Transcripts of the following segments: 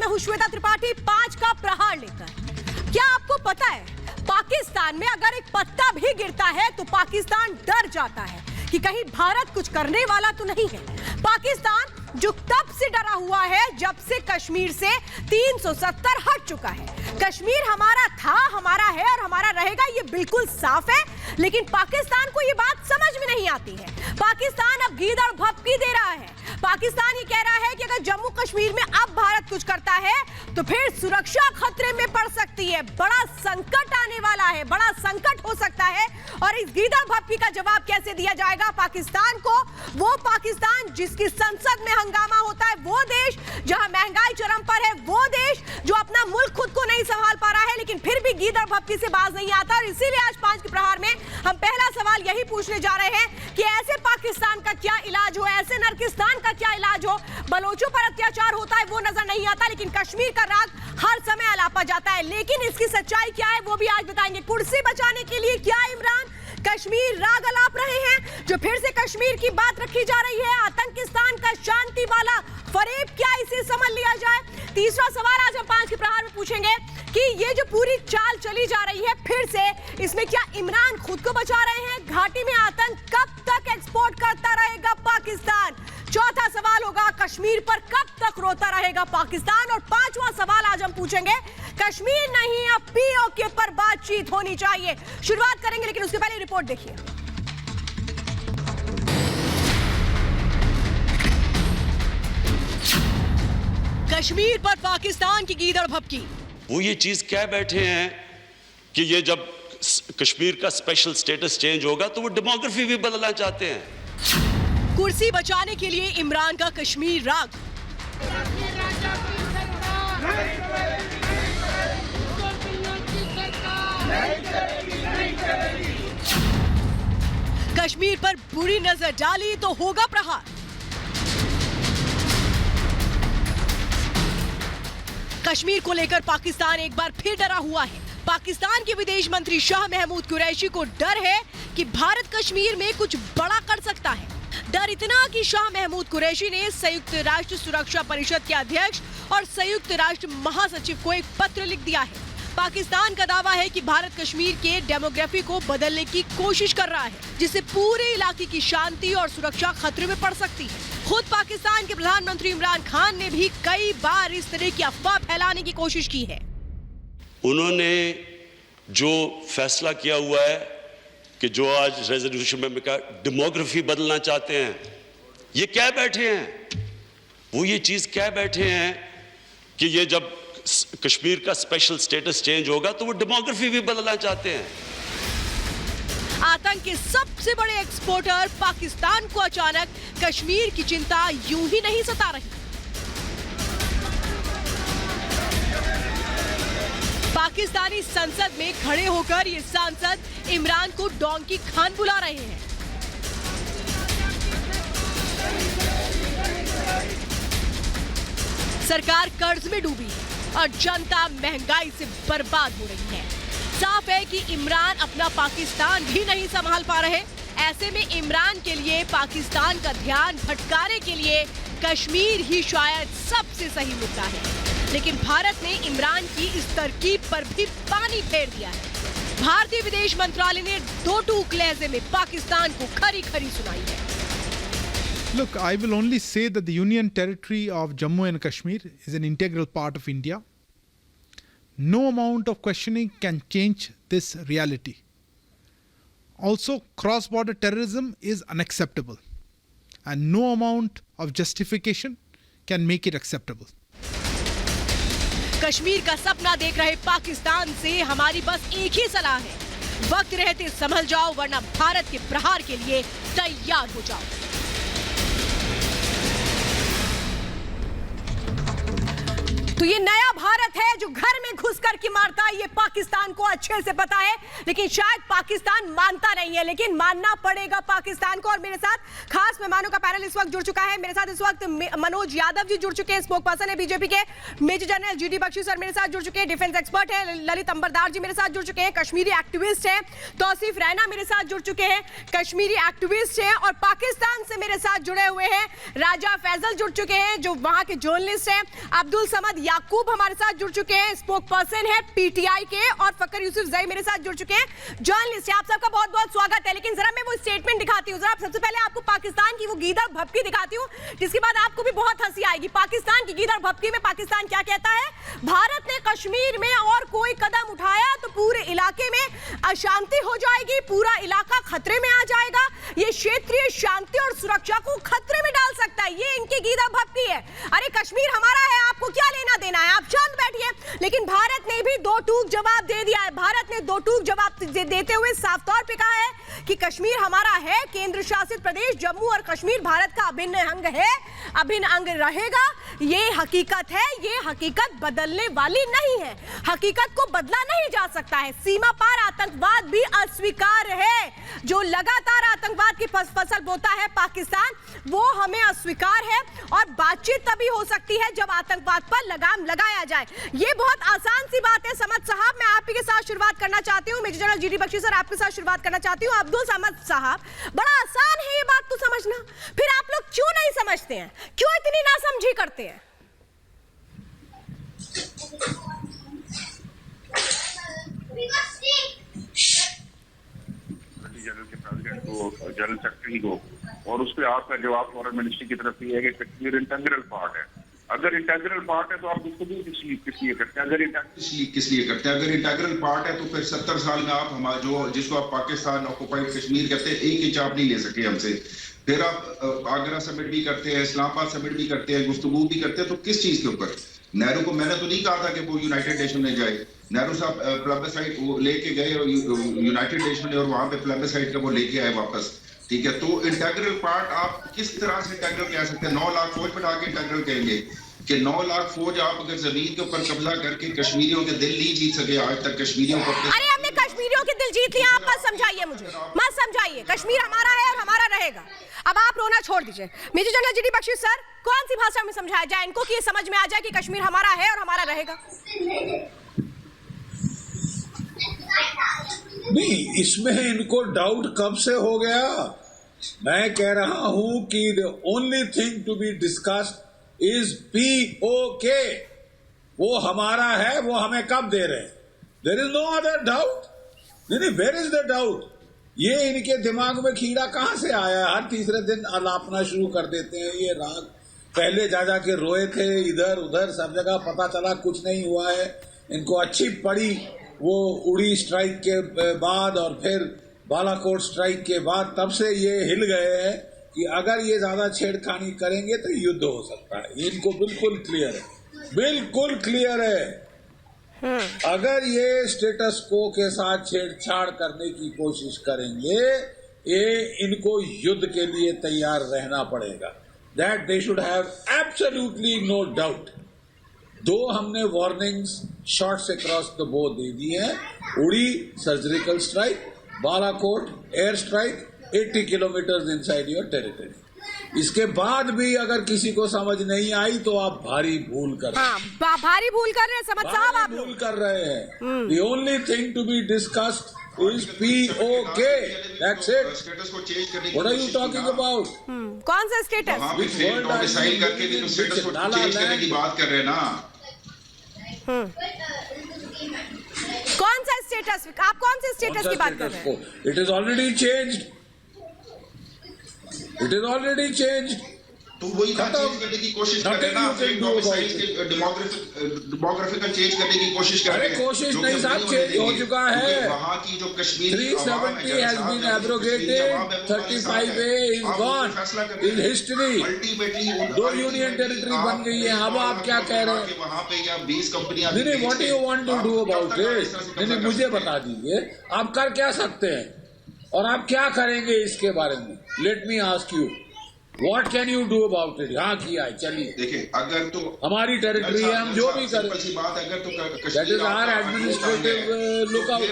हूँ श्वेता त्रिपाठी 5 का प्रहार लेकर। क्या आपको पता है पाकिस्तान में अगर एक पत्ता भी गिरता है तो पाकिस्तान डर जाता है कि कहीं भारत कुछ करने वाला तो नहीं है। पाकिस्तान जो तब से डरा हुआ है जब से कश्मीर से 370 हट चुका है। कश्मीर हमारा था, हमारा है और हमारा रहेगा, ये बिल्कुल साफ है। लेकिन पाकिस्तान को ये बात समझ में नहीं आती है। पाकिस्तान अब गीदड़ भपकी दे रहा है। पाकिस्तान ये कह रहा है कि अगर जम्मू कश्मीर में अब भारत कुछ करता है तो फिर सुरक्षा खतरे में पड़ सकती है, बड़ा संकट आने वाला है, बड़ा संकट हो सकता है। और इस गीदड़ भपकी का जवाब कैसे दिया जाएगा पाकिस्तान को? वो पाकिस्तान जिसकी संसद में हंगामा होता है, वो देश जहां महंगाई चरम पर है, वो देश जो अपना मुल्क खुद को नहीं संभाल पा रहा है लेकिन फिर भी गीदड़ भपकी से बाज नहीं आता। और इसीलिए आज 5 के प्रहार में हम पहला सवाल यही पूछने जा रहे हैं कि ऐसे पाकिस्तान का क्या इलाज हो, ऐसे नरकिस्तान का क्या इलाज हो? बलोचों पर अत्याचार होता है वो नजर नहीं आता लेकिन कश्मीर का राग हर समय अलापा जाता है। लेकिन इसकी सच्चाई क्या है वो भी आज बताएंगे। कुर्सी बचाने के लिए क्या इमरान कश्मीर राग अलाप रहे हैं? जो फिर से कश्मीर की बात रखी जा रही है, आतंकिस्तान का शांति वाला फरेब क्या, इसे समझ लिया जाए। तीसरा सवाल आज हम 5 के प्रहार में पूछेंगे कि ये जो पूरी चाल चली जा रही है फिर से, इसमें क्या इमरान खुद को बचा रहे हैं? घाटी में आतंक कब तक एक्सपोर्ट करता रहेगा पाकिस्तान? चौथा सवाल होगा कश्मीर पर कब तक रोता रहेगा पाकिस्तान? और 5वां सवाल आज हम पूछेंगे, कश्मीर नहीं अब पीओके पर बातचीत होनी चाहिए। शुरुआत करेंगे लेकिन उसके पहले रिपोर्ट देखिए। कश्मीर पर पाकिस्तान की गीदड़ भपकी। वो ये चीज कह बैठे हैं कि ये जब कश्मीर का स्पेशल स्टेटस चेंज होगा तो वो डेमोग्राफी भी बदलना चाहते हैं। कुर्सी बचाने के लिए इमरान का कश्मीर राग। कश्मीर पर बुरी नजर डाली तो होगा प्रहार। कश्मीर को लेकर पाकिस्तान एक बार फिर डरा हुआ है। पाकिस्तान के विदेश मंत्री शाह महमूद कुरैशी को डर है कि भारत कश्मीर में कुछ बड़ा कर सकता है। डर इतना कि शाह महमूद कुरैशी ने संयुक्त राष्ट्र सुरक्षा परिषद के अध्यक्ष और संयुक्त राष्ट्र महासचिव को एक पत्र लिख दिया है। पाकिस्तान का दावा है कि भारत कश्मीर के डेमोग्राफी को बदलने की कोशिश कर रहा है, जिससे पूरे इलाके की शांति और सुरक्षा खतरे में पड़ सकती है। खुद पाकिस्तान के प्रधानमंत्री इमरान खान ने भी कई बार इस तरह की अफवाह फैलाने की कोशिश की है। उन्होंने जो फैसला किया हुआ है कि जो आज रेजोल्यूशन में कहा डेमोग्राफी बदलना चाहते हैं, ये कह बैठे हैं, वो ये चीज कह बैठे हैं कि ये जब कश्मीर का स्पेशल स्टेटस चेंज होगा तो वो डेमोग्राफी भी बदलना चाहते हैं। आतंक के सबसे बड़े एक्सपोर्टर पाकिस्तान को अचानक कश्मीर की चिंता यूं ही नहीं सता रही। पाकिस्तानी संसद में खड़े होकर ये सांसद इमरान को डोंकी खान बुला रहे हैं। सरकार कर्ज में डूबी है और जनता महंगाई से बर्बाद हो रही है। साफ है कि इमरान अपना पाकिस्तान भी नहीं संभाल पा रहे। ऐसे में इमरान के लिए पाकिस्तान का ध्यान भटकाने के लिए कश्मीर ही शायद सबसे सही मुद्दा है। लेकिन भारत ने इमरान की इस तरकीब पर भी पानी फेर दिया है। भारतीय विदेश मंत्रालय ने दो टूक लहजे में पाकिस्तान को खरी खरी सुनाई है। Look, I will only say that the Union Territory of Jammu and Kashmir is an integral part of India. No amount of questioning can change this reality. Also, cross-border terrorism is unacceptable, and no amount of justification can make it acceptable. Kashmir का सपना देख रहे पाकिस्तान से हमारी बस एक ही सलाह है, वक्त रहते संभल जाओ वरना भारत के प्रहार के लिए तैयार हो जाओ। तो ये नया भारत है जो घर में घुस कर के मारता है, ये पाकिस्तान को अच्छे से पता है, लेकिन शायद पाकिस्तान मानता नहीं है, लेकिन मानना पड़ेगा पाकिस्तान को। और मेरे साथ खास मेहमानों का पैनल इस वक्त जुड़ चुका है। मेरे साथ इस वक्त मनोज यादव जी जुड़ चुके हैं, स्पोक पर्सन है बीजेपी के। Major general GD Bakshi sir मेरे साथ जुड़ चुके हैं, डिफेंस एक्सपर्ट है। ललित अंबरदार जी मेरे साथ जुड़ चुके हैं, कश्मीरी एक्टिविस्ट है। तौसीफ रैना मेरे साथ जुड़ चुके हैं, कश्मीरी एक्टिविस्ट है। और पाकिस्तान से मेरे साथ जुड़े हुए हैं राजा फैजल जुड़ चुके हैं, जो वहां के जर्नलिस्ट हैं। अब्दुल समद याकूब हमारे साथ जुड़ चुके हैं, स्पोक पर्सन है पीटीआई के। और फकर यूसुफ जई मेरे साथ जुड़ चुके हैं, जर्नलिस्ट है। आप सबका बहुत बहुत स्वागत है। लेकिन जरा मैं वो स्टेटमेंट दिखाती हूँ, जरा सबसे पहले आपको पाकिस्तान की वो गीदड़ भपकी दिखाती हूँ, जिसके बाद आपको भी बहुत हंसी आएगी। पाकिस्तान की गीदड़ भपकी में पाकिस्तान क्या कहता है? भारत ने कश्मीर में और कोई कदम उठाया तो पूरे इलाके में अशांति हो जाएगी, पूरा इलाका खतरे में आ जाएगा, ये क्षेत्रीय शांति और सुरक्षा को खतरे में डाल सकता है। ये इनकी गीदड़ भपकी है। अरे कश्मीर हमारा है, आपको क्या लेना देना है, आप शांत बैठिए। लेकिन भारत ने भी दो टूक जवाब दे दिया है। भारत ने दो टूक जवाब देते हुए साफ तौर पे कहा है कि कश्मीर हमारा है, केंद्र शासित प्रदेश जम्मू और कश्मीर भारत का अभिन्न अंग है, अभिन्न अंग रहेगा। ये हकीकत है, ये हकीकत बदलने वाली नहीं है, हकीकत को बदला नहीं जा सकता है। सीमा पार आतंकवाद भी अस्वीकार्य है। जो लगातार आतंकवाद की फसल बोता है पाकिस्तान, वो हमें अस्वीकार है। और बातचीत तभी हो सकती है जब आतंकवाद पर लगाम लगाया जाए। ये बहुत आसान सी बात है। समद साहब, मैं आप ही के साथ शुरुआत करना चाहती हूँ। Major general GD Bakshi sir, आपके साथ शुरुआत करना चाहती हूँ। अब्दुल समद साहब, बड़ा आसान है ये बात तो समझना, फिर आप लोग क्यों नहीं समझते हैं, क्यों इतनी नासमझी करते हैं? जनरल के प्रेसिडेंट को, जनरल सेक्रेटरी को, और उस पर आपका जवाब फॉरेन मिनिस्ट्री की तरफ ये है कि कश्मीर इंटेग्रल पार्ट है। अगर इंटेग्रल पार्ट है तो आप गुफ्तगू किस लिए करते हैं? अगर किस लिए करते हैं? अगर इंटेग्रल पार्ट है तो फिर 70 साल में आप हमारा जो जिसको आप पाकिस्तान ऑक्युपाइड कश्मीर कहते हैं, एक इंच आप नहीं ले सके हमसे। फिर आप आगरा समिट भी करते हैं, इस्लामाबाद समिट भी करते हैं, गुफ्तगू भी करते हैं, तो किस चीज के ऊपर? नेहरू को मैंने तो नहीं कहा था कि वो यूनाइटेड नेशन में जाए। नेहरू साहब प्लेबिसाइट वो लेके गए और यूनाइटेड नेशन ने, और वहां पे प्लेबिसाइट का वो लेके आए वापस। ठीक है, तो इंटेग्रल पार्ट आप किस तरह से इंटेग्रल कह सकते हैं? 9 लाख फौज बढ़ा के इंटेग्रल कहेंगे कि 9 लाख फौज आप अगर जमीन के ऊपर कब्जा करके कश्मीरियों के दिल नहीं जीत सके आज तक कश्मीरियों को। अरे हमने कश्मीरियों के दिल जीत लिया, आप मत समझाइए मुझे, मत समझाइए। कश्मीर हमारा है और हमारा रहेगा। अब आप रोना छोड़ दीजिए। Major general GD Bakshi sir, कौन सी भाषा में समझाया जाए इनको कि ये समझ में आ जाए कि कश्मीर हमारा है और हमारा रहेगा? नहीं, इसमें इनको डाउट कब से हो गया? मैं कह रहा हूं कि the only thing to be discussed is POK। वो हमारा है, वो हमें कब दे रहे हैं? There is no other doubt. नहीं, वेयर इज द डाउट? ये इनके दिमाग में कीड़ा कहां से आया? हर तीसरे दिन अलापना शुरू कर देते हैं ये राग। पहले जा के रोए थे इधर उधर सब जगह, पता चला कुछ नहीं हुआ है। इनको अच्छी पड़ी वो उड़ी स्ट्राइक के बाद और फिर बालाकोट स्ट्राइक के बाद, तब से ये हिल गए हैं कि अगर ये ज्यादा छेड़खानी करेंगे तो युद्ध हो सकता है। इनको बिल्कुल क्लियर है, बिल्कुल क्लियर है। अगर ये स्टेटस को के साथ छेड़छाड़ करने की कोशिश करेंगे, ये इनको युद्ध के लिए तैयार रहना पड़ेगा। That they should have absolutely no doubt. दो हमने वार्निंग्स शॉट्स अक्रॉस द बो दे दी है। उड़ी surgical strike, Balakot air strike 80 kilometre inside your territory. इसके बाद भी अगर किसी को समझ नहीं आई तो आप भारी भूल कर रहे हैं। हाँ, भारी भूल कर रहे हैं समझ साहब, आप भूल कर रहे हैं। The only thing to be discussed is POK. That's it. Status को चेंज करने What are you talking about? कौन सा स्टेटस? वहाँ पे फिर डोमिसाइल करके भी तो स्टेटस को चेंज करने की बात कर रहे हैं ना। कौन सा स्टेटस? आप कौन से स्टेटस की बात कर रहे हैं? It is already changed. It is already changed. तो वही चेंज करने की कोशिश कर रहे हैं ना, फिर डोमिसाइल के डेमोग्राफिकल चेंज करने की कोशिश कर रहे हैं। कोशिश नहीं साहब, चेंज हो चुका है। वहाँ की जो Kashmiri 370 has been abrogated, 35A is gone, is history। Ultimately दो यूनियन टेरिटरी बन गई है। अब आप क्या कह रहे हैं? वहाँ पे या 20 कंपनियां। नहीं, what do you want to do about it? नहीं, मुझे बता दीजिए आप कर क्या सकते हैं और आप क्या करेंगे इसके बारे में? Let me ask you. What can you do about it? हाँ किया है, चलिए। देखिए अगर तो हमारी टेरिटरी है, हम जो भी करें। सिंपल सी बात, अगर तो That is our administrative lookout।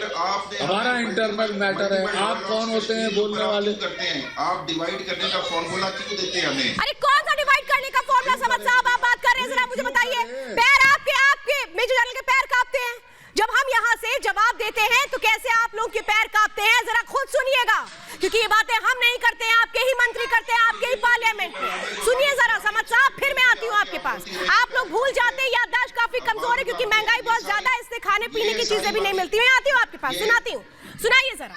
हमारा इंटरनल मैटर है। आप कौन होते हैं बोलने वाले? करते हैं आप डिवाइड करने का फॉर्मूला क्यों देते हैं हमें? अरे कौन सा डिवाइड करने का फॉर्मूला समझ साहब आप बात कर रहे हैं, जरा मुझे बताइए। पैर आपके मेजर जनरल के पैर कांपते हैं जब हम यहाँ से जवाब देते हैं, तो कैसे आप लोग के पैर कांपते हैं जरा खुद सुनिएगा, क्योंकि ये बातें हम नहीं करते हैं, आपके ही मंत्री करते हैं, आपके ही पार्लियामेंट में। सुनिए जरा समझ साहब, फिर मैं आती हूँ आपके पास। आप लोग भूल जाते हैं, याददाश्त काफी कमजोर है क्योंकि महंगाई बहुत ज्यादा है, इसलिए खाने पीने की चीजें भी नहीं मिलती। मैं आती हूँ आपके पास, सुनाती हूँ, सुनाइए जरा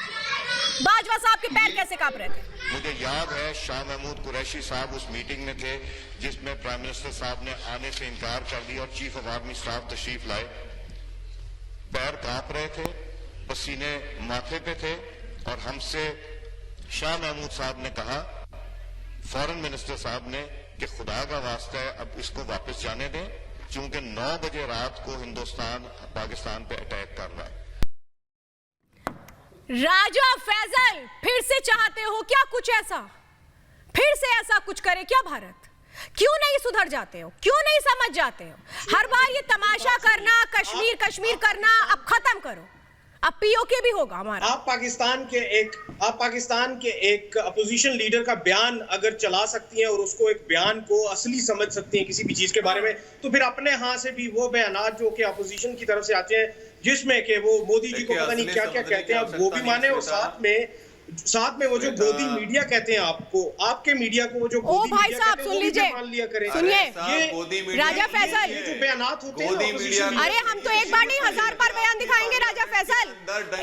बाजवा साहब के पैर कैसे कांप रहे थे। मुझे याद है शाह महमूद कुरैशी साहब उस मीटिंग में थे जिसमें प्राइम मिनिस्टर साहब ने आने से इनकार कर दिया और चीफ ऑफ आर्मी स्टाफ तशरीफ लाए। पैर कांप रहे थे, पसीने माथे पे थे और हमसे शाह महमूद साहब ने कहा, फॉरेन मिनिस्टर साहब ने, कि खुदा का वास्ता है अब इसको वापस जाने दें, क्योंकि 9 बजे रात को हिंदुस्तान पाकिस्तान पे अटैक कर रहा है। राजा फैजल, फिर से चाहते हो क्या कुछ ऐसा, फिर से ऐसा कुछ करे क्या भारत? क्यों नहीं सुधर जाते हो, क्यों नहीं समझ जाते हो? हर बार ये तमाशा करना, कश्मीर कश्मीर करना अब खत्म करो, अब पीओके भी होगा हमारा। आप पाकिस्तान के एक अपोजिशन लीडर का बयान अगर चला सकती हैं और उसको एक बयान को असली समझ सकती हैं किसी भी चीज के बारे में, तो फिर अपने यहाँ से भी वो बयानात जो कि अपोजिशन की तरफ से आते हैं जिसमें कि वो मोदी जी को पता नहीं क्या क्या कहते हैं, वो भी माने, और साथ में वो जो गोदी मीडिया कहते हैं आपको, आपके मीडिया को वो जो गोदी भाई मीडिया साहब कहते हैं, सुन वो भी लीजिए, मान लिया करें। सुनिए ये राजा फैसल, ये जो बयानात होते हैं opposition अरे हम तो एक बार नहीं 1000 बार बयान दिखाएंगे राजा फैसल,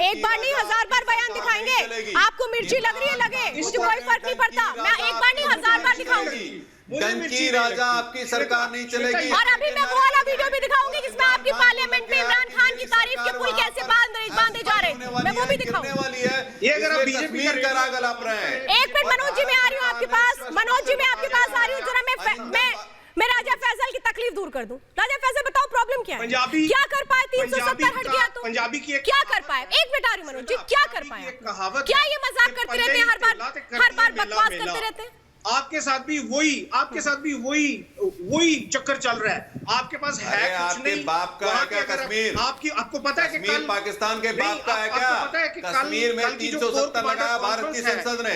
एक बार नहीं 1000 बार बयान दिखाएंगे। आपको मिर्ची लग रही है, लगे, मुझे कोई फर्क नहीं पड़ता, मैं एक बार नहीं 1000 बार दिखाऊंगी। डंकी राजा आपकी सरकार नहीं चलेगी। और अभी मैं वो वाला वीडियो भी दिखाऊंगी जिसमें आपकी पार्लियामेंट में इमरान खान की तारीफ के पुल कैसे बांधे जा रहे हैं, मैं वो भी दिखाऊंगी। वाली है ये अगर आप बीजेपी कश्मीर का राग अलाप रहे हैं। एक मिनट मनोज जी, मैं आ रही हूँ आपके पास, मनोज जी मैं आपके पास आ रही हूँ, जरा मैं राजा फैसल की तकलीफ दूर कर दूं। राजा फैसल बताओ प्रॉब्लम क्या है, क्या कर पाए? 370 हट गया तो पंजाबी की क्या कर पाए? एक मिनट आ रही मनोज जी, क्या कर पाए? क्या ये मजाक करते रहते हैं, हर बार बकवास करते रहते हैं? आपके साथ भी वही चक्कर चल रहा है। आपके पास है कुछ नहीं, बाप का है क्या कश्मीर? आपको पता है कि कश्मीर पाकिस्तान के बाप का है क्या? कश्मीर में 370 लगाया भारत की संसद ने,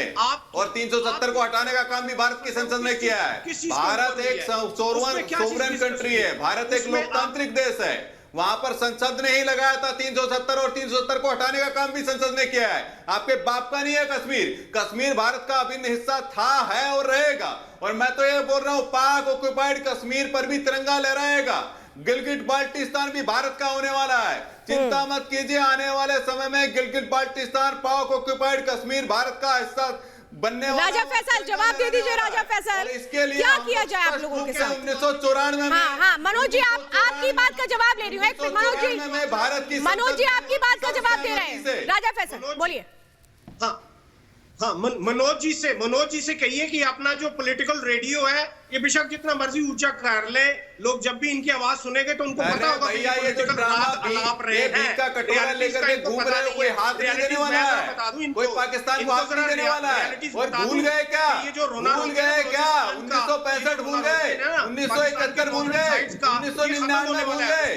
और 370 को हटाने का काम भी भारत की संसद ने किया है। भारत एक सोवरेन कंट्री है, भारत एक लोकतांत्रिक देश है, वहां पर संसद ने ही लगाया था 370, और 370 को हटाने का काम भी संसद ने किया है। आपके बाप का नहीं है कश्मीर। कश्मीर भारत का अभिन्न हिस्सा था, है और रहेगा। और मैं तो ये बोल रहा हूं, पाक ऑक्युपाइड कश्मीर पर भी तिरंगा लहराएगा। गिलगिट बाल्टिस्तान भी भारत का होने वाला है, चिंता मत कीजिए। आने वाले समय में गिलगिट बाल्टिस्तान, पाक ऑक्युपाइड कश्मीर भारत का हिस्सा बनने वाला। राजा फैसल जवाब दे दीजिए। राजा फैसल, इसके लिए क्या किया जाए आप लोगों के साथ? 1994 में हाँ मनोज जी, आपकी बात का जवाब ले रही हूँ। एक मिनट मनोज जी आपकी बात का जवाब दे रहे हैं। राजा फैसल बोलिए। हाँ मनोज जी से कहिए कि अपना जो पॉलिटिकल रेडियो है ये बेशक जितना मर्जी ऊंचा कर ले, लोग जब भी इनकी आवाज सुनेंगे तो उनको पता होगा भैया ये जो ड्रामा का कटोरा लेकर के घूम रहे हो, कोई हाथ नहीं देने वाला है, कोई पाकिस्तान को हाथ नहीं देने वाला है। और भूल गए क्या, भूल गए क्या? 1965 भूल गए, 1971 भूल गए, 1999 भूल गए,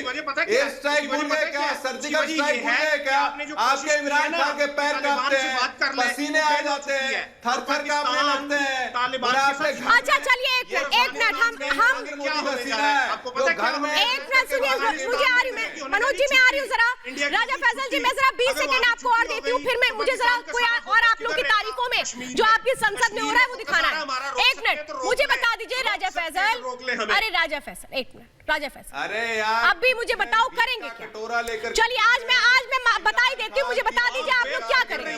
एयर स्ट्राइक भूल गए क्या? सर्जिकल स्ट्राइक भूल गए क्या? आपके इमरान खान के पैर कांपते हैं, पसीने आ जाते हैं, थर-थर कांपने लगते हैं। अच्छा चलिए एक मिनट हम आपको पता है एक मिनट सुनिए, मुझे आ रही, मैं मनोज जी मैं आ रही हूँ जरा। राजा फैसल जी मैं जरा 20 सेकंड आपको और देती हूँ, फिर मैं मुझे जरा कोई और आप लोग की तारीफों में जो आपकी संसद में हो रहा है वो दिखाना है। एक मिनट मुझे बता दीजिए राजा फैसल। अरे राजा फैसल एक मिनट, राजा फैसल अरे यार अब भी मुझे बताओ करेंगे क्या? चलिए आज मैं बता ही देती हूँ, मुझे बता दीजिए आप लोग क्या करेंगे,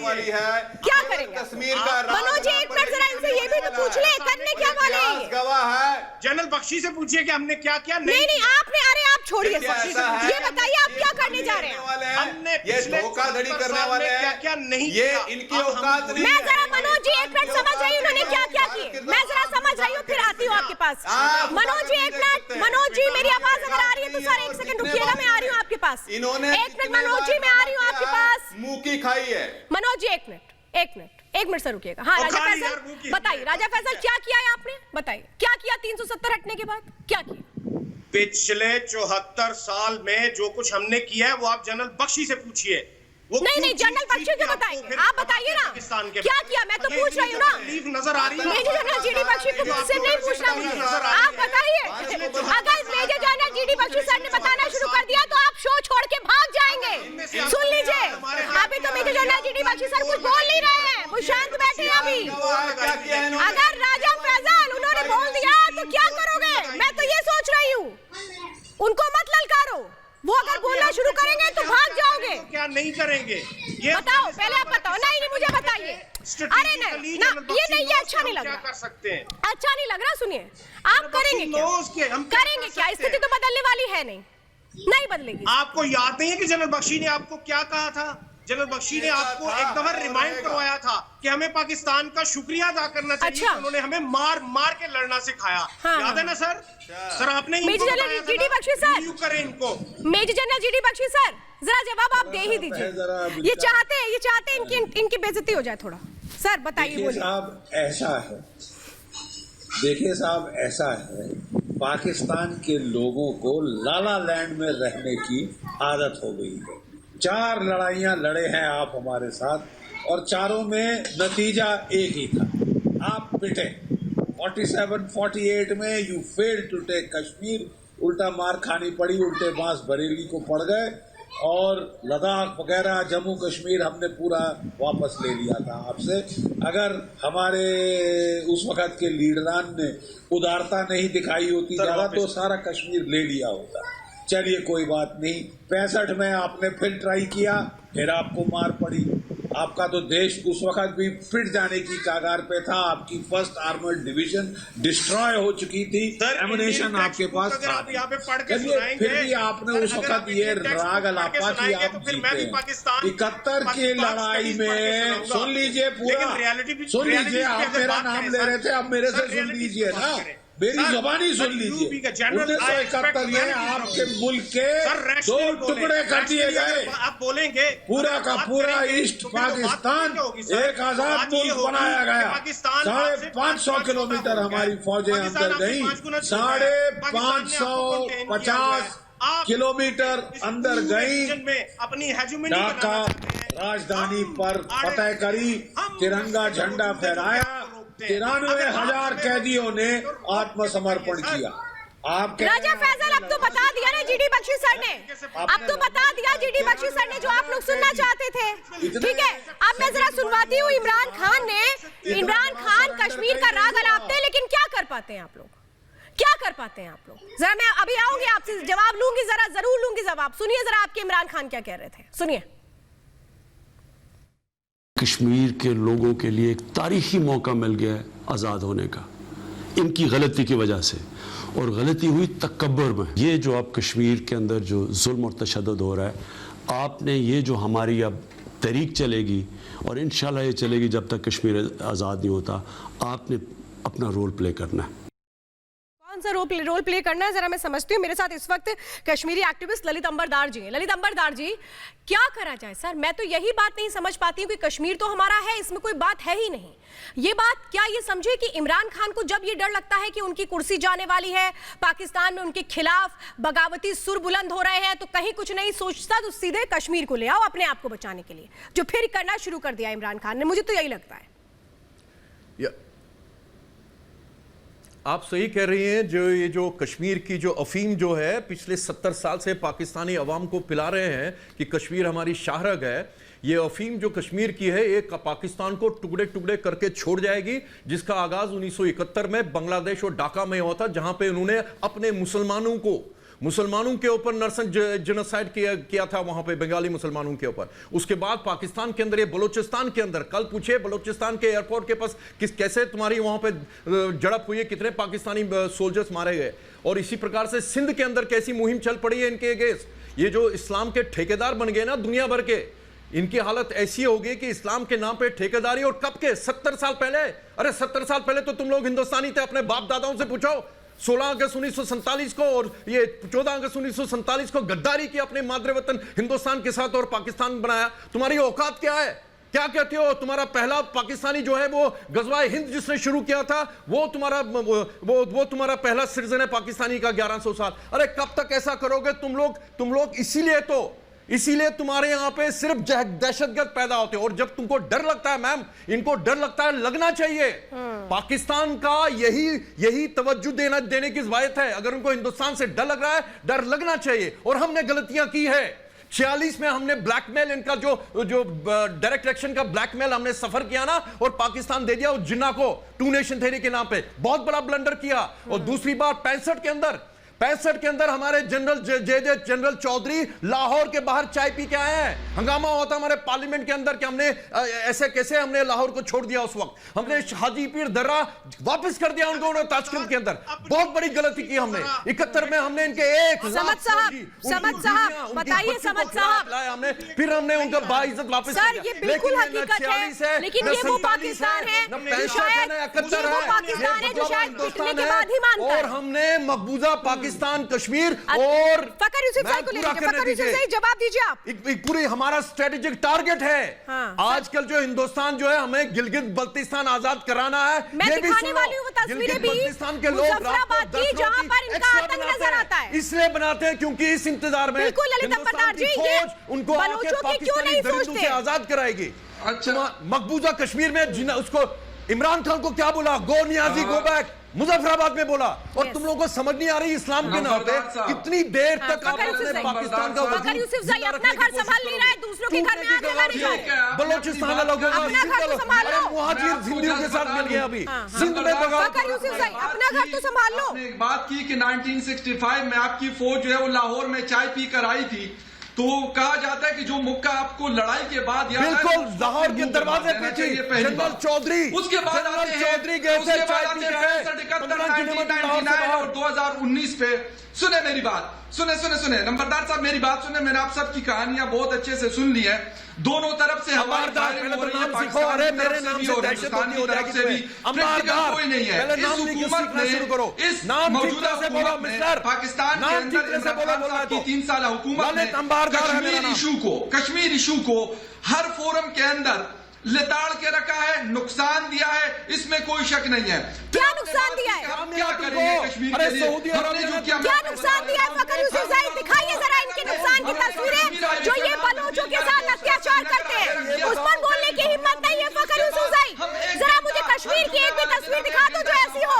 क्या करेंगे? कश्मीर का मनोज जी एक मिनट जरा इनसे ये भी तो पूछ ले, करने क्या वाले हैं? गवाह है, जनरल बख्शी से पूछिए कि हमने क्या क्या नहीं आपने, अरे आप छोड़िए, ये बताइए आप क्या करने जा रहे हैं? हमने ये धोखाधड़ी करने वाले हैं, क्या नहीं, ये इनकी औकात नहीं। मैं जरा मनोज जी एक मिनट समझ रही हूँ उन्होंने क्या क्या किए, मैं जरा समझ रही हूँ, फिर आती हूँ आपके पास। मनोज जी एक मिनट, मनोज जी मेरी आवाज अगर आ रही है तो सर एक सेकंड रुकिएगा, मैं आ रही हूँ आपके पास। इन्होंने एक मिनट मनोज जी मैं आ रही हूँ आपके पास। मुंह की खाई है। मनोज जी एक मिनट एक मिनट सर रुकिएगा। हाँ राजा फैसल बताइए, राजा फैसल क्या किया है आपने, बताइए क्या किया 370 हटने के बाद, क्या किया? पिछले 74 साल में जो कुछ हमने किया है वो आप जनरल बख्शी से पूछिए। नहीं जनरल बख्शी क्यों बताएंगे, आप बताइए ना क्या किया, मैं तो पूछ रही हूँ ना, नजर आ रही है मेजर जनरल जीडी बख्शी को मुझसे नहीं पूछना मुझे, आप बताइए। अगर major general GD Bakshi sir ने बताना शुरू कर दिया तो आप शो छोड़ के भाग जाएंगे। सुन लीजिए, अभी तो major general GD Bakshi sir कुछ बोल नहीं रहे हैं, वो शांत बैठे हैं अभी। अगर राजा फैसल उन्होंने बोल दिया तो क्या करोगे, मैं तो ये सोच रही हूँ। उनको मत ललकारो, वो अगर बोलना शुरू करेंगे तो भाग जाओगे। क्या नहीं करेंगे ये बताओ, पहले आप बताओ। नहीं मुझे बताइए। अरे नहीं ना, ये नहीं, ये अच्छा नहीं लग रहा, कर सकते हैं, अच्छा नहीं लग रहा। सुनिए, आप करेंगे क्या, हम करेंगे क्या, स्थिति तो बदलने वाली है नहीं बदलेगी। आपको याद नहीं है कि जनरल बख्शी ने आपको क्या कहा था? जनरल बख्शी ने आपको एक दफा रिमाइंड करवाया था कि हमें पाकिस्तान का शुक्रिया अदा करना चाहिए। अच्छा। उन्होंने हमें मार के लड़ना सिखाया। हाँ, याद है ना सर? सर आपने major general GD Bakshi sir, करें इनको। Major general GD Bakshi sir जरा जवाब आप दे ही दीजिए। ये चाहते हैं इनकी बेइज्जती हो जाए थोड़ा। सर बताइए, बोलिए। साहब ऐसा है, देखिए साहब ऐसा है, पाकिस्तान के लोगों को लाला लैंड में रहने की आदत हो गई है। 4 लड़ाइयां लड़े हैं आप हमारे साथ और चारों में नतीजा एक ही था, आप पिटे। 47-48 में you failed to take Kashmir, उल्टा मार खानी पड़ी, उल्टे बांस बरेली को पड़ गए और लद्दाख वगैरह जम्मू कश्मीर हमने पूरा वापस ले लिया था आपसे। अगर हमारे उस वक्त के लीडरान ने उदारता नहीं दिखाई होती ज़्यादा तो सारा कश्मीर ले लिया होता। चलिए कोई बात नहीं, 65 में आपने फिर ट्राई किया, फिर आपको मार पड़ी। आपका तो देश उस वक्त भी फिट जाने की कागार पे था, आपकी 1st आर्मर्ड डिवीजन डिस्ट्रॉय हो चुकी थी, एमुनेशन आपके पास था। चलिए फिर भी आपने उस वक्त ये राग अलापा कि आप जीते हैं। 71 की लड़ाई में सुन लीजिए पूरा, सुन लीजिए, आप मेरा नाम ले रहे थे, अब मेरे से सुन लीजिए ना, मेरी जुबानी सुन लीजिए। 1971 में आपके मुल्क के 2 टुकड़े कर दिए गए, आप बोलेंगे पूरा का पूरा ईस्ट पाकिस्तान एक आजाद मुल्क बनाया गया। 550 किलोमीटर हमारी फौजें अंदर गई, 550 किलोमीटर अंदर गई, ढाका राजधानी पर फतेह करी, तिरंगा झंडा फहराया, 93,000 कैदियों ने आत्मसमर्पण किया। आप राजा फैसल अब तो बता दिया ना जीडी बख्शी सर ने, अब तो बता दिया जीडी बख्शी सर ने जो आप लोग सुनना चाहते थे। ठीक है, अब मैं जरा सुनवाती हूँ। इमरान खान कश्मीर का राग अलापते, लेकिन क्या कर पाते हैं आप लोग, क्या कर पाते हैं आप लोग? जरा मैं अभी आऊंगी आपसे, जवाब लूंगी, जरा जरूर लूंगी जवाब। सुनिए जरा आपके इमरान खान क्या कह रहे थे, सुनिए। कश्मीर के लोगों के लिए एक तारीखी मौका मिल गया है आज़ाद होने का, इनकी गलती की वजह से, और गलती हुई तकब्बुर में। ये जो अब कश्मीर के अंदर जो जुल्म और तशद्दुद हो रहा है, आपने ये जो हमारी अब तहरीक चलेगी और इंशाल्लाह ये चलेगी जब तक कश्मीर आज़ाद नहीं होता, आपने अपना रोल प्ले करना है। कौन सा रोल प्ले करना है जरा मैं समझती हूँ। मेरे साथ इस वक्त कश्मीरी एक्टिविस्ट ललित अंबरदार जी हैं। ललित अंबरदार जी, क्या करा जाए सर? मैं तो यही बात नहीं समझ पाती हूँ कि कश्मीर तो हमारा है, इसमें कोई बात है ही नहीं। ये बात क्या ये समझे कि इमरान खान को जब ये डर लगता है कि उनकी कुर्सी जाने वाली है, पाकिस्तान में उनके खिलाफ बगावती सुर बुलंद हो रहे हैं, तो कहीं कुछ नहीं सोचता तो सीधे कश्मीर को ले आओ अपने आप को बचाने के लिए, जो फिर करना शुरू कर दिया इमरान खान ने। मुझे तो यही लगता है। आप सही कह रही हैं। ये जो कश्मीर की जो अफीम जो है पिछले 70 साल से पाकिस्तानी अवाम को पिला रहे हैं कि कश्मीर हमारी शाहरग है, ये अफीम जो कश्मीर की है एक पाकिस्तान को टुकड़े टुकड़े करके छोड़ जाएगी, जिसका आगाज 1971 में बांग्लादेश और ढाका में हुआ था, जहां पे उन्होंने अपने मुसलमानों के ऊपर नरसन जेनोसाइड किया था, वहां पे बंगाली मुसलमानों के ऊपर। उसके बाद पाकिस्तान के अंदर, ये बलूचिस्तान के अंदर, कल पूछे बलूचिस्तान के एयरपोर्ट के पास कैसे तुम्हारी वहां पे झड़प हुई है, कितने पाकिस्तानी सोल्जर्स मारे गए, और इसी प्रकार से सिंध के अंदर कैसी मुहिम चल पड़ी है इनके अगेंस्ट। ये जो इस्लाम के ठेकेदार बन गए ना दुनिया भर के, इनकी हालत ऐसी होगी कि इस्लाम के नाम पे ठेकेदारी, और कब के 70 साल पहले, अरे 70 साल पहले तो तुम लोग हिंदुस्तानी थे, अपने बाप दादाओं से पूछो। 16 अगस्त 1947 को और ये 14 अगस्त 1947 को गद्दारी की अपने मातृ वतन हिंदुस्तान के साथ और पाकिस्तान बनाया। तुम्हारी औकात क्या है क्या कहते हो, तुम्हारा पहला पाकिस्तानी जो है वो गजवाए हिंद जिसने शुरू किया था, वो तुम्हारा पहला सिटीजन है पाकिस्तानी का 1100 साल। अरे कब तक ऐसा करोगे तुम लोग? इसीलिए तुम्हारे यहां पे सिर्फ दहशतगर्द पैदा होते हैं। और जब तुमको डर लगता है मैम, इनको डर लगता है, लगना चाहिए। पाकिस्तान का यही तवज्जो देने की ज़रूरत है। अगर उनको हिंदुस्तान से डर लग रहा है, डर लगना चाहिए। और हमने गलतियां की है। 46 में हमने ब्लैकमेल, इनका जो डायरेक्ट इलेक्शन का ब्लैकमेल हमने सफर किया ना, और पाकिस्तान दे दिया उस जिन्ना को, टू नेशन थ्योरी के नाम पे। बहुत बड़ा ब्लंडर किया। और दूसरी बात, 65 के अंदर हमारे जनरल चौधरी लाहौर के बाहर चाय पी के आए हैं। हंगामा हुआ था हमारे पार्लियामेंट के अंदर कि हमने ऐसे कैसे हमने लाहौर को छोड़ दिया। उस वक्त हमने हाजी पीर दर्रा वापस कर दिया उनको ताशकंद के अंदर। बहुत बड़ी गलती की हमने। 71 में हमने इनके समझ साहब बताइए, समझ साहब हमने फिर हमने उनका बाइज्जत वापस सर, ये बिल्कुल हकीकत है, लेकिन ये वो पाकिस्तान है जो शायद पिटने के बाद ही मानता है। और हमने मकबूजा पाकिस्तान, कश्मीर और फखर यूसुफ भाई को ले लीजिए। फखर यूसुफ भाई जवाब दीजिए आप। एक पूरी हमारा स्ट्रेटेजिक टारगेट है। आजकल जो हिंदुस्तान जो है, हमें गिलगित बल्तिस्तान आजाद कराना है। मैं दिखाने वाली हूं तस्वीरें भी बल्तिस्तान के लोग जहां पर इनका आतंक नजर आता है। इसलिए बनाते हैं क्योंकि इस इंतजार में बिल्कुल ललित अम्बरदार जी, ये उनको पाकिस्तानी दरिंदों से आजाद कराएगी। अच्छा, मकबूजा कश्मीर में उसको इमरान खान को क्या बोला? गो नियाजी गो बैक, मुजफ्फराबाद में बोला। और तुम लोगों को समझ नहीं आ रही इस्लाम के नाम पे कितनी देर तक आपने पाकिस्तान का फखर यूसुफ भाई अपना घर संभाल नहीं रहा है, दूसरों के घर में आग लगाने जा रहे हैं। बलोचिस्तान लोगों का मुहाजिर हिंदियों के साथ मिल गया अभी सिंध में। फखर यूसुफ भाई अपना घर तो संभाल लो। एक बात की कि 1965 में आपकी फौज जो है वो लाहौर में चाय पी कर आई थी, तो कहा जाता है कि जो मुक्का आपको लड़ाई के बाद याद है, बिल्कुल लाहौर के दरवाजे पे थी जनरल चौधरी। उसके बाद चौधरी गए थे चाय पी के। 1999 और 2019 पे सुने मेरी बात, सुने नंबरदार साहब मेरी बात सुने। मैंने आप सबकी कहानियां बहुत अच्छे से सुन ली है। दोनों तरफ से हमारी फायरिंग हो रही है, पाकिस्तान की तरफ से भी और हिंदुस्तान की तरफ से भी। प्रैक्टिकल कोई नहीं है। इस हुकूमत ने, इस मौजूदा हुकूमत ने पाकिस्तान के अंदर इमरान खान की 3 साल हुकूमत ने कश्मीर इशू को हर फोरम के अंदर लिताड़ के रखा है, नुकसान दिया है, इसमें कोई शक नहीं है। क्या नुकसान दिया है? क्या करेंगे कश्मीर के लिए? क्या नुकसान दिया है? फखर यूसुफ भाई दिखाइए जरा इनके नुकसान की तस्वीरें, जो ये बलोचों के साथ अत्याचार करते हैं। उस पर बोलने की हिम्मत नहीं है फखर यूसुफ भाई। जरा मुझे कश्मीर की एक भी तस्वीर दिखा दो जो ऐसी हो।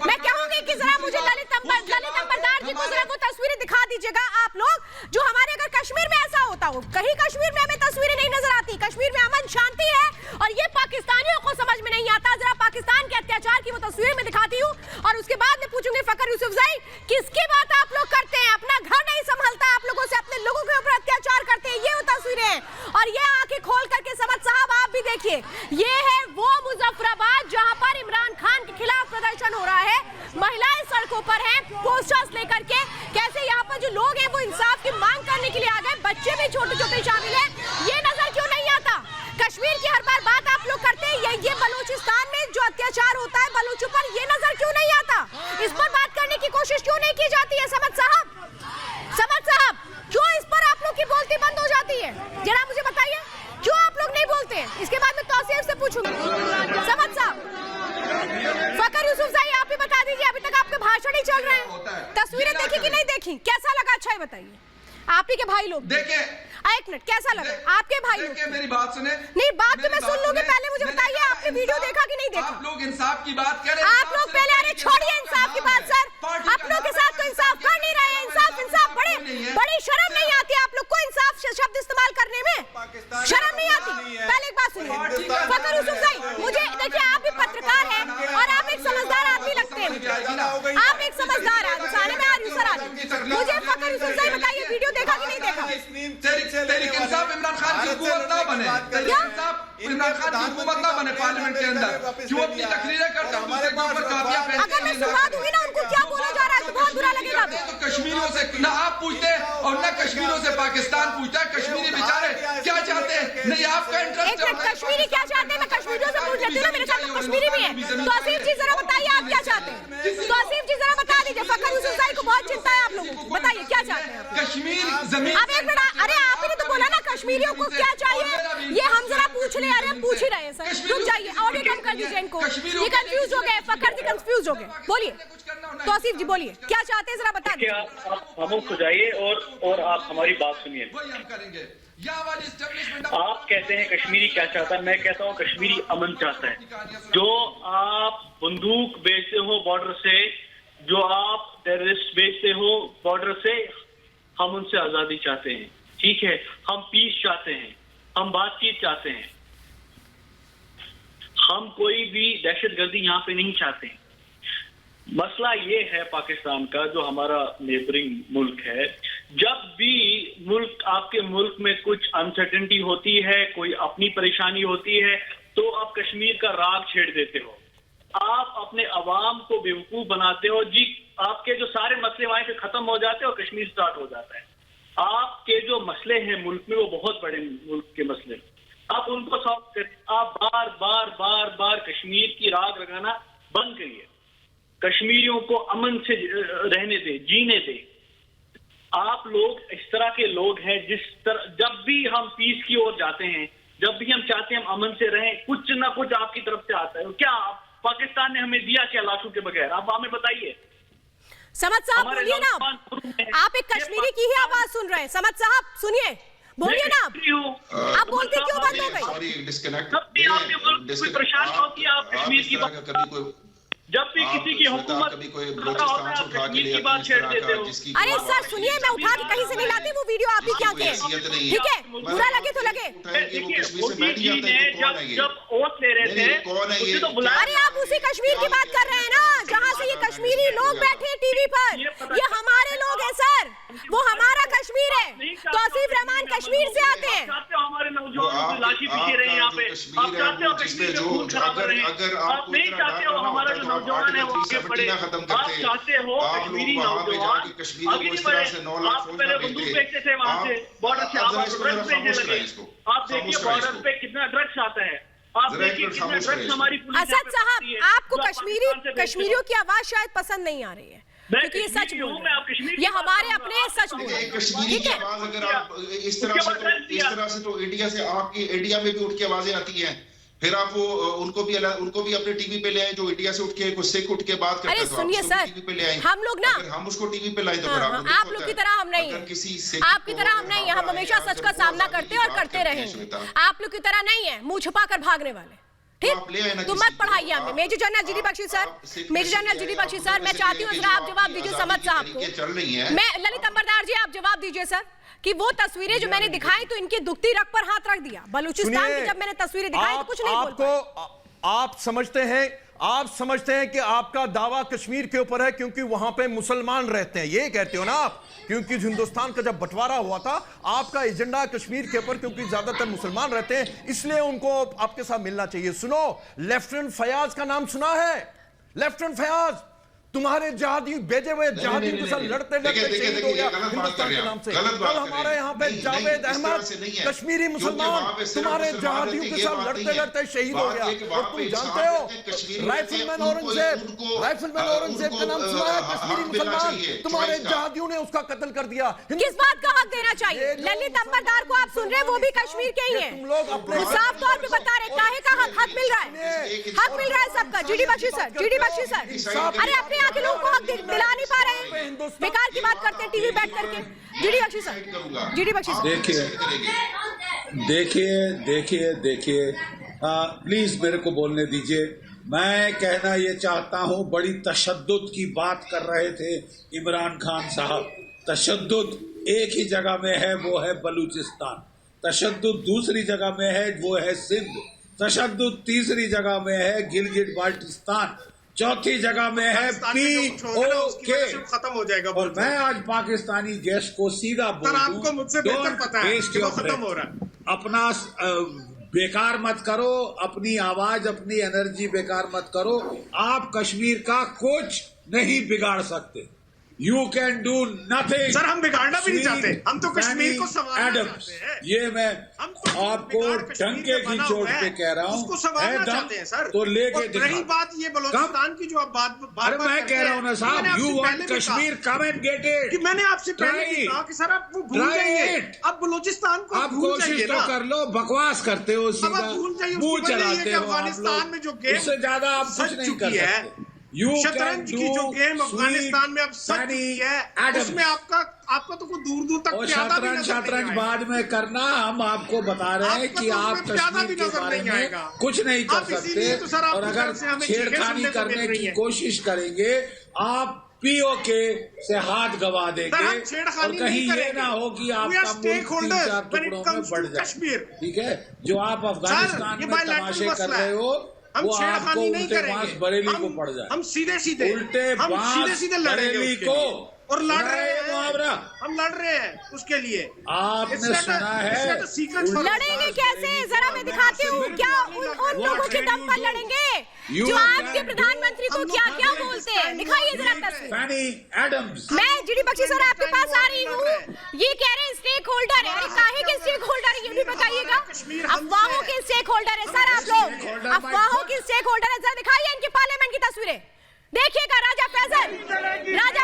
मैं कहूंगी कि जरा मुझे ललित अम्बरदार जी को जरा वो तस्वीरें दिखा दीजिएगा आप लोग, जो हमारे अगर कश्मीर में ऐसा होता हो। कहीं कश्मीर में हमें तस्वीरें नहीं नजर आती। कश्मीर में अमन शांति है और ये पाकिस्तानियों को समझ में नहीं आता। जरा पाकिस्तान के अत्याचार की वो तस्वीरें मैं दिखाती हूँ और उसके बाद मैं पूछूंगी फखर यूसुफ भाई, किसकी बात आप लोग करते हैं? अपना घर नहीं संभलता आप लोगों से, अपने लोगों के ऊपर अत्याचार करते हैं। ये वो तस्वीरें हैं और ये आंखें खोल करके समझ साहब आप भी देखिए, ये है वो मुजफ्फराबाद जहां पर इमरान खान के खिलाफ प्रदर्शन हो रहा है। महिलाएं सड़कों पर हैं पोस्टर्स लेकर के। कैसे यहाँ पर जो लोग हैं वो इंसाफ की मांग करने के लिए आ गए, बच्चे भी छोटे छोटे शामिल हैं। ये नजर क्यों नहीं आता? कश्मीर की हर बार बात आप लोग करते हैं, ये बलूचिस्तान में जो अत्याचार होता है बलूचों पर, ये नजर क्यों नहीं आता? इस पर बात करने की कोशिश क्यों नहीं की जाती है? समझ साहब क्यों इस पर आप लोग की बोलती बंद हो जाती है? जरा मुझे बताइए क्यों आप लोग नहीं बोलते हैं? इसके बाद मैं तौसीफ से पूछूंगी। समझ साहब, फखर यूसुफ भाई आप ही बता दीजिए, अभी तक आपके भाषण ही चल रहे हैं। तस्वीरें देखी कि नहीं देखी? कैसा लगा? अच्छा बताइए, आप ही के भाई लोग देखे। एक मिनट, कैसा लगा आपके भाई लोग? मेरी बात सुने। नहीं, बात तो मैं सुन लूंगी, पहले मुझे बताइए आपने वीडियो देखा कि नहीं देखा? आप लोग इंसाफ की बात कर रहे हैं। आप लोग पहले, अरे छोड़िए इंसाफ की बात सर, अपनों के साथ तो इंसाफ कर नहीं रहे हैं। इंसाफ बड़ी शर्म नहीं आती आप लोग को इंसाफ शब्द इस्तेमाल करने में? शर्म नहीं आती? पहले एक बात सुनिए फखर यूसुफ भाई, मुझे देखिए आप भी पत्रकार हैं और आप एक समझदार आदमी लगते हैं। आप एक समझदार आदमी में मुझे फखर यूसुफ भाई बताइए वीडियो देखा कि नहीं देखा? तहरीक इंसाफ इमरान खान की हुकूमत ना बने, इमरान खान की हुकूमत ना बने पार्लियामेंट के अंदर, जो अपनी तकरीरें करते हैं दूसरे के ऊपर काफिया पहनते हैं। अगर मैं सुना दूंगी ना उनको क्या बोला जा रहा है तो बहुत बुरा लगेगा। तो कश्मीरियों से ना आप पूछते और ना कश्मीरियों से पाकिस्तान पूछता है। कश्मीरी बेचारे क्या चाहते हैं? नहीं आपका इंटरेस्ट। कश्मीरी क्या चाहते हैं मैं कश्मीरियों से पूछ लेती हूँ, मेरे साथ तो कश्मीरी भी है। तो आसिफ जी जरा बताइए आप क्या चाहते हैं? तो आसिफ जी जरा बता दीजिए, फखर यूसुफ भाई को बहुत चिंता है आप लोगों को, बताइए क्या चाहते हैं? कश्मीर जमीन। अब एक मिनट, अरे आप ही ने तो बोला ना कश्मीरियों को क्या चाहिए ये हम जरा पूछ ले, अरे पूछ ही रहे हैं सर, रुक जाइए, ऑडियो कम कर दीजिए इनको, ये कंफ्यूज हो गए, फखर जी कंफ्यूज हो गए। बोलिए तौसीफ जी, बोलिए क्या चाहते हैं, जरा बता दीजिए। आप खामोश हो जाइए और आप हमारी बात सुनिए। आप कहते हैं कश्मीरी क्या चाहता है, मैं कहता हूँ कश्मीरी अमन चाहता है। जो आप बंदूक बेचते हो बॉर्डर से, जो आप टेररिस्ट बेचते हो बॉर्डर से, हम उनसे आजादी चाहते हैं, ठीक है, हम पीस चाहते हैं, हम बातचीत चाहते हैं, हम कोई भी दहशतगर्दी यहाँ पे नहीं चाहते हैं। मसला ये है पाकिस्तान का, जो हमारा नेबरिंग मुल्क है, जब भी मुल्क आपके मुल्क में कुछ अनसर्टेनिटी होती है, कोई अपनी परेशानी होती है, तो आप कश्मीर का राग छेड़ देते हो, आप अपने अवाम को बेवकूफ बनाते हो जी। आपके जो सारे मसले वहां से खत्म हो जाते हैं और कश्मीर स्टार्ट हो जाता है। आपके जो मसले हैं मुल्क में वो बहुत बड़े मुल्क के मसले, आप उनको सॉल्व करें। आप बार बार बार बार कश्मीर की राग लगाना बंद करिए, कश्मीरियों को अमन से रहने दे, जीने दे। आप लोग इस तरह के लोग हैं जिस तरह जब भी हम पीस की ओर जाते हैं, जब भी हम चाहते हैं हम अमन से रहें, कुछ ना कुछ आपकी तरफ से आता है। क्या पाकिस्तान ने हमें दिया क्या लाशों के बगैर? आप हमें बताइए। समद साहब बोलिए ना, आप एक कश्मीरी की ही आवाज सुन रहे हैं। समद साहब सुनिए, बोलिए ना, आप बोलते क्यों बंद हो गई? कोई परेशान होती है आप कश्मीर की बात, जब भी किसी की हुकूमत कश्मीर की बात छेड़ देते हो। अरे सर सुनिए, मैं उठा के कहीं से नहीं लाती, वो वीडियो आप ही क्या के, ठीक है, बुरा लगे तो लगे। जब ओथ ले रहे थे तो बुलाया। अरे आप उसी कश्मीर की बात कर रहे हैं ना जहाँ से ये कश्मीरी लोग बैठे हैं टीवी पर, ये हमारे लोग हैं सर, वो हमारा कश्मीर है। तौसीफ रहमान कश्मीर से आते हैं। हमारे नौजवान लाशी पीछे रहे यहाँ पे, आप चाहते हो कश्मीर में खून खराब हो रहे हैं, आप नहीं चाहते हो हमारा जो नौजवान है वो आगे बढ़े, आप चाहते हो कश्मीरी नौजवान आगे नहीं बढ़े। आप पहले बंदूक फेंकते थे वहां से बॉर्डर से, आप ड्रग्स भेजने लगे। आप देखिए बॉर्डर पे कितना ड्रग्स आता है, आप देखिए कितना ड्रग्स हमारी पुलिस। असद साहब, आपको कश्मीरियों की आवाज शायद पसंद नहीं आ रही है, क्योंकि ये सच बोल रहे हैं, ये हमारे अपने सच बोल रहे हैं। कश्मीरी की आवाज अगर आप इस तरह से तो इंडिया से आपकी इंडिया में भी उठ के आवाजें आती हैं, फिर आप वो उनको भी अपने टीवी पे ले आए जो इंडिया से उठ के कुछ सिख उठ के बात करते हैं। अरे सुनिए सर, टीवी पे ले आए, हम लोग ना, अगर हम उसको टीवी पे लाए तो फिर आप लोग की तरह हम नहीं हैं, आपकी तरह हम नहीं हैं, हम हमेशा सच का सामना करते हैं और करते रहेंगे। आप लोग की तरह नहीं है मुंह छुपा कर भागने वाले, ठीक? तो मत पढ़ाइए हमें। Major general GD Bakshi sir, major general GD Bakshi sir, मैं चाहती हूँ आप जवाब दीजिए समद साहब को। मैं ललित अंबरदार जी, आप जवाब दीजिए सर कि वो तस्वीरें जो मैंने दिखाई तो इनकी दुखती रग पर हाथ रख दिया। बलूचिस्तान की जब मैंने तस्वीरें दिखाई तो कुछ नहीं बोल पाए। आप समझते हैं कि आपका दावा कश्मीर के ऊपर है क्योंकि वहां पे मुसलमान रहते हैं, ये कहते हो ना आप? क्योंकि हिंदुस्तान का जब बंटवारा हुआ था, आपका एजेंडा कश्मीर के ऊपर क्योंकि ज्यादातर मुसलमान रहते हैं, इसलिए उनको आपके साथ मिलना चाहिए। सुनो, लेफ्टिनेंट फयाज का नाम सुना है? लेफ्टिनेंट फयाज तुम्हारे जहादी भेजे हुए जहादियों के साथ लड़ते लड़ते शहीद हो गया हिंदुस्तान के नाम से। कल हमारे यहाँ पे जावेद अहमद कश्मीरी मुसलमान तुम्हारे जहादियों के साथ लड़ते लड़ते शहीद हो गया। और तुम जानते हो राइफलमैन औरंगजेब का नाम सुना है? कश्मीरी मुसलमान तुम्हारे जहादियों ने उसका कत्ल कर दिया। किस बात का हक देना चाहिए? ललित अंबरदार को आप सुन रहे हैं, वो भी कश्मीर के ही हैं। तुम लोग अपने साफ तौर पे बता रहे काहे का हक मिल रहा है, हक मिल रहा है सबका। GD Bakshi sir, GD Bakshi sir, अरे अपने यहाँ के लोगों को हक दिला नहीं पा रहे हैं, बेकार की बात करते हैं टीवी बैठ करके। GD Bakshi sir, GD Bakshi sir, देखिए प्लीज मेरे को बोलने दीजिए। मैं कहना ये चाहता हूं, बड़ी तशद्दुद की बात कर रहे थे इमरान खान साहब। तशद्दुद एक ही जगह में है, वो है बलूचिस्तान। तशद्दुद दूसरी जगह में है, वो है सिंध। तशद्दुद तीसरी जगह में है गिलगिट बाल्टिस्तान। चौथी जगह में है POK। खत्म हो जाएगा। और मैं आज पाकिस्तानी गैस को सीधा बोल दूं, आपको मुझसे बेहतर पता है कि वो खत्म हो रहा है। अपना बेकार मत करो, अपनी आवाज अपनी एनर्जी बेकार मत करो। आप कश्मीर का कुछ नहीं बिगाड़ सकते। You can do nothing. Sir हम बिगाड़ना भी नहीं चाहते, हम तो कश्मीर को संभालना चाहते हैं। ये मैं आपको डंके की चोट पे कह रहा हूँ, उसको संभालना चाहते हैं सर। तो लेके दिखा। रही बात ये बलोचिस्तान की जो आप बात अरे मैं कह रहा हूँ ना साहब, you want Kashmir, come and get it। कि मैंने आपसे पहले भी कहा कि सर आप वो भूल जाइए, अब बलोचिस्तान को आप कोशिश तो कर लो, बकवास करते हो, मुंह चलाते हो अफगानिस्तान में जो गेम, उससे ज्यादा आप कुछ नहीं कर सकते। शतरंज की जो गेम अफगानिस्तान में अब सच चुकी है, उसमें आपका तो कोई दूर दूर तक शतरंज बाद में करना। हम आपको बता रहे हैं कि आप कश्मीर के बारे में कुछ नहीं कर सकते, और अगर छेड़खानी करने की कोशिश करेंगे आप पीओके से हाथ गवा देंगे, और कहीं ये ना हो कि आपका मुल्क 3-4 टुकड़ों में बढ़ जाए। ठीक है, जो आप अफगानिस्तान में तमाशे कर रहे हो वो आपको उल्टे बांस बरेली को पड़ जाए। हम सीधे सीधे उल्टे बांस बरेली को, और लड़ रहे हैं मुहावरा, हम लड़ रहे हैं उसके लिए। आपने सुना है लड़ेंगे कैसे? जरा मैं दिखाती हूँ क्या उन लोगों के दम पर लड़ेंगे जो आपके प्रधानमंत्री को क्या क्या बोलते हैं। दिखाइए जरा तस्वीर। मैं जीडी बख्शी सर आपके पास आ रही हूँ, ये कह रहे हैं स्टेक होल्डर है। अरे काहे के स्टेक होल्डर है ये भी बताइएगा। अफवाहों के स्टेक होल्डर है सर आप लोग, अफवाहों की स्टेक होल्डर है। जरा दिखाइए इनके पार्लियामेंट की तस्वीरें, देखिएगा। राजा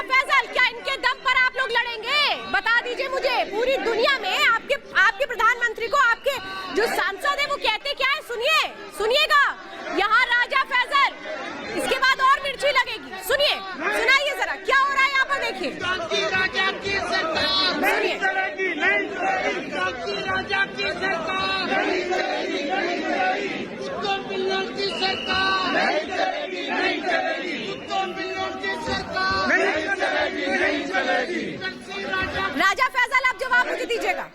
फैसल क्या इनके दम पर आप लोग लड़ेंगे? बता दीजिए मुझे। पूरी दुनिया में आपके प्रधानमंत्री को आपके जो सांसद है वो कहते क्या है? सुनिएगा यहाँ राजा फैसल, इसके बाद और मिर्ची लगेगी। सुनाइए जरा क्या हो रहा है यहाँ पर, देखिए। राजा की सरकार नहीं चलेगी, नहीं चलेगी। राजा की सरकार नहीं चलेगी, नहीं चलेगी। उत्तर बिल्लों की सरकार नहीं चलेगी, नहीं चलेगी। उत्तर बिल्लों की सरकार नहीं चलेगी, नहीं चलेगी। राजा फैसल आप जवाब मुझे दीजिएगा।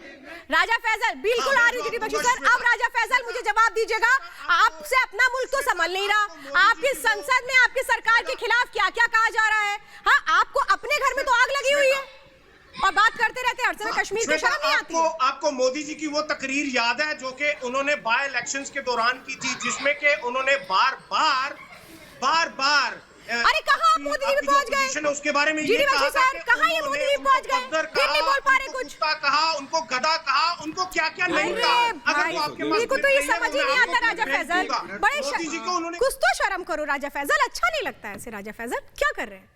राजा फैसल बिल्कुल आ रही जीडी बख्शी सर, अब राजा फैसल मुझे जवाब दीजिएगा। आपसे अपना मुल्क तो संभल नहीं रहा, आपकी संसद में आपकी सरकार के खिलाफ क्या क्या कहा जा रहा है। हाँ, आपको अपने घर में तो आग लगी हुई है और बात करते रहते हर समय कश्मीर की। शर्म नहीं आती? आपको मोदी जी की वो तकरीर याद है जो कि उन्होंने बाय इलेक्शंस के दौरान की थी, जिसमें कि उन्होंने बार बार अरे कहाँ आप मोदी जी पहुंच गए? उसके बारे में जीडी बख्शी सर कहाँ ये मोदी जी पहुंच गए? फिर नहीं बोल पा रहे कुछ। कहा उनको गधा कहा, उनको क्या क्या नहीं कहा। मेरे को तो ये समझ ही नहीं आता राजा फैसल। बड़े कुछ तो शर्म करो राजा फैसल, अच्छा नहीं लगता है ऐसे। राजा फैसल क्या कर रहे हैं?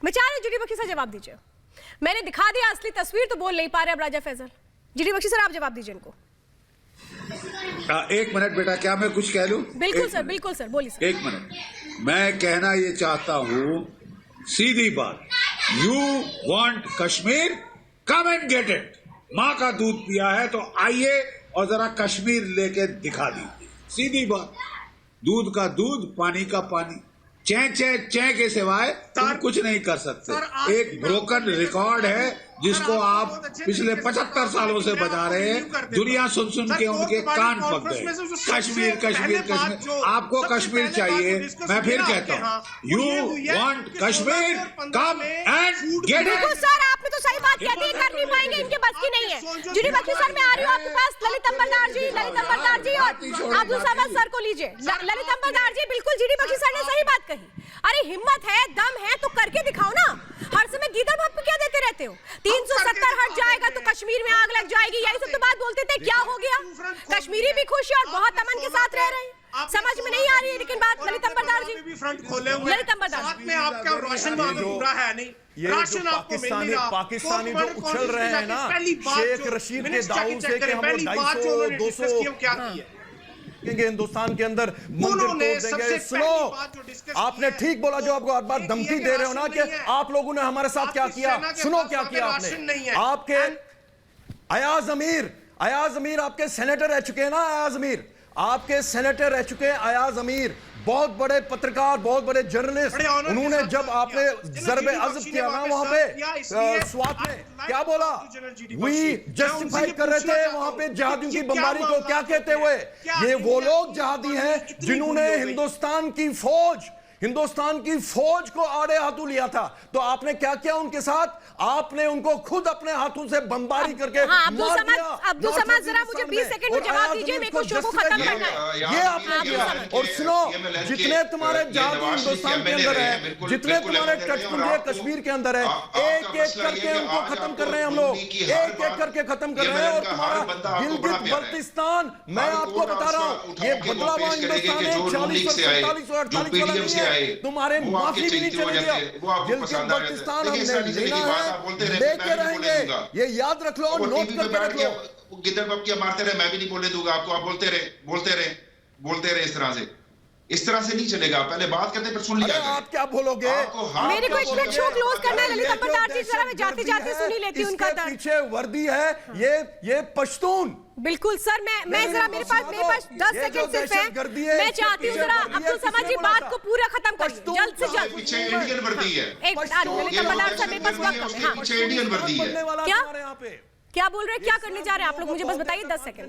मैं चाह रही हूँ जीडी बख्शी सर जवाब दीजिए। मैंने दिखा दिया असली तस्वीर, तो बोल नहीं पा रहे अब राजा फैसल। जीडी बख्शी सर आप जवाब दीजिए इनको। एक मिनट बेटा, क्या मैं कुछ कह लूं? बिल्कुल सर बोलिए सर। एक मिनट, मैं कहना ये चाहता हूं, सीधी बात, you want Kashmir, come and get it. माँ का दूध पिया है तो आइए और जरा कश्मीर लेके दिखा दीजिए। सीधी बात, दूध का दूध, पानी का पानी। चे के सिवाय तुम कुछ नहीं कर सकते। एक ब्रोकन रिकॉर्ड है जिसको आप पिछले 75 सालों से बजा रहे हैं। दुनिया सुन के उनके कान पक गए। कश्मीर, आपको कश्मीर चाहिए। मैं फिर कहता हूँ, you want Kashmir, come and get it. Sir आपने तो सही बात कहती है, कर नहीं पाएंगे, इनके बस की नहीं है। जीडी बख्शी सर मैं आ रही हूँ आपके पास। ललित अंबरदार जी और अब्दुल समद सर को लीजिए। ललित अंबरदार जी, बिल्कुल जीडी बख्शी सर ने सही बात कही। अरे हिम्मत है, दम है तो करके दिखाओ ना। हर समय गीदड़ भाग पे क्या देते रहते हो? 370 हट जाएगा तो कश्मीर में आग लग जाएगी, यही सब तो बात बोलते थे। क्या हो गया? कश्मीरी भी खुश है और बहुत अमन के साथ रह रहे हैं। समझ में नहीं आ रही है लेकिन बात। ललित अंबरदार जी भी फ्रंट खोले हुए, ललित अंबरदार में आपका राशन पूरा है नहीं। ये जो पाकिस्तानी जो उछल रहे हैं ना शेख रशीद के दाऊ से कि हम 250 200 क्या किया हिंदुस्तान के अंदर मंदिर तोड़ देंगे। सुनो, आपने ठीक बोला जो आपको हर बार धमकी दे रहे हो ना कि आप लोगों ने हमारे साथ क्या किया। सुनो क्या किया आपने। आपके अयाज अमीर आपके सेनेटर रह चुके हैं ना। आपके सेनेटर रह चुके हैं अयाज अमीर, बहुत बड़े पत्रकार, बहुत बड़े जर्नलिस्ट। उन्होंने जब आपने ज़रबे अज़ब किया ना वहां पे स्वात में, क्या बोला? वी जस्टिफाई कर रहे थे वहां पे जिहादियों की बमबारी को। क्या कहते हुए? ये वो लोग जिहादी हैं जिन्होंने हिंदुस्तान की फौज, हिंदुस्तान की फौज को आड़े हाथों लिया था, तो आपने क्या किया उनके साथ? आपने उनको खुद अपने हाथों से बमबारी करके अब्दुल समद जरा मुझे 20 सेकंड में जवाब दीजिए, मेरे को शो को खत्म करना है। ये आपने किया। और सुनो, जितने तुम्हारे जादू हिंदुस्तान के अंदर है, जितने तुम्हारे टचपुंजे कश्मीर के अंदर है, एक एक करके उनको खत्म कर रहे हैं हम लोग, एक एक करके खत्म कर रहे हैं। और तुम्हारा गिलगित बल्तिस्तान, मैं आपको बता रहा हूँ, ये बदला हुआ हिंदुस्तान है, 40 और 47 और 48 वाला नहीं है। तुम्हारे माफी भी नहीं चलेगी। गिलगित बल्तिस्तान हमने लेना है, लेके रहेंगे, ये याद रख लो और नोट करके रख लो। गिद्दड़ बप्पियां मारते रहे, मैं भी नहीं बोलने दूंगा आपको, आप बोलते रहे इस तरह से नहीं चलेगा। पहले बात करते फिर सुन लिया। आप क्या बोलोगे? मेरे को एक मिनट शो क्लोज करना है। ललित अंबरदार जी जरा मैं जाते जाते सुन ही लेती हूं उनका दर्द। पीछे वर्दी है, ये पश्तून। बिल्कुल सर, मैं जरा मेरे पास 10 सेकंड सिर्फ है। मैं चाहती हूं जरा अब्दुल समद जी बात को पूरा खत्म करिए जल्द से जल्द। पीछे इंडियन वर्दी है। एक ललित अंबरदार साहब मेरे पास वक्त है। पीछे इंडियन वर्दी है। क्या बोल रहे हैं, क्या करने जा रहे हैं आप लोग, मुझे बस बताइए 10 सेकंड।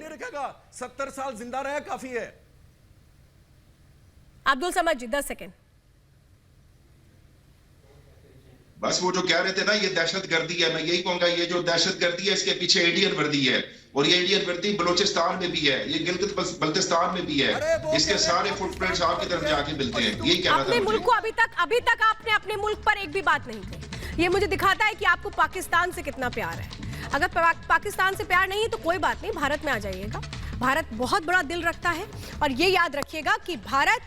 70 साल जिंदा रहे काफी है। अब्दुल समद जी 10 सेकंड। बस वो जो कह रहे थे ना, ये दहशतगर्दी है, मैं यही कहूंगा, ये जो दहशतगर्दी है इसके पीछे इंडियन वर्दी है। और ये इंडियन वर्दी बलोचिस्तान में भी है, ये गिलगित बल्तिस्तान में भी है। इसके सारे फुटप्रिंट्स आपकी तरफ जाके मिलते हैं। यही कहना था अपने मुल्क को अभी तक आपने अपने मुल्क पर एक भी बात नहीं की। ये मुझे दिखाता है कि आपको पाकिस्तान से कितना प्यार है। अगर पाकिस्तान से प्यार नहीं है तो कोई बात नहीं, भारत में आ जाइएगा। भारत बहुत बड़ा दिल रखता है और ये याद रखिएगा कि भारत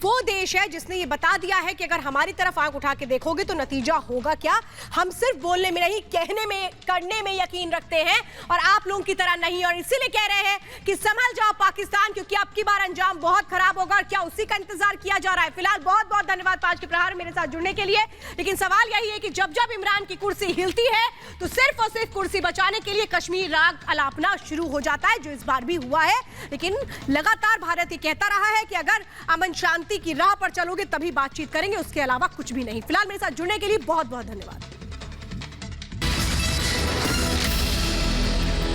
वो देश है जिसने ये बता दिया है कि अगर हमारी तरफ आंख उठा के देखोगे तो नतीजा होगा क्या। हम सिर्फ बोलने में नहीं, कहने में, करने में यकीन रखते हैं और आप लोगों की तरह नहीं। और इसीलिए कह रहे हैं कि संभल जाओ पाकिस्तान, क्योंकि अब की बार अंजाम बहुत खराब होगा। और क्या उसी का इंतजार किया जा रहा है? फिलहाल बहुत बहुत धन्यवाद 5 के प्रहार मेरे साथ जुड़ने के लिए। लेकिन सवाल यही है कि जब जब इमरान की कुर्सी हिलती है तो सिर्फ और सिर्फ कुर्सी बचाने के लिए कश्मीर राग अलापना शुरू हो जाता है, जो इस बार भी हुआ है। लेकिन लगातार भारत ये कहता रहा है कि अगर अमन शांति की राह पर चलोगे तभी बातचीत करेंगे, उसके अलावा कुछ भी नहीं। फिलहाल मेरे साथ जुड़ने के लिए बहुत बहुत धन्यवाद।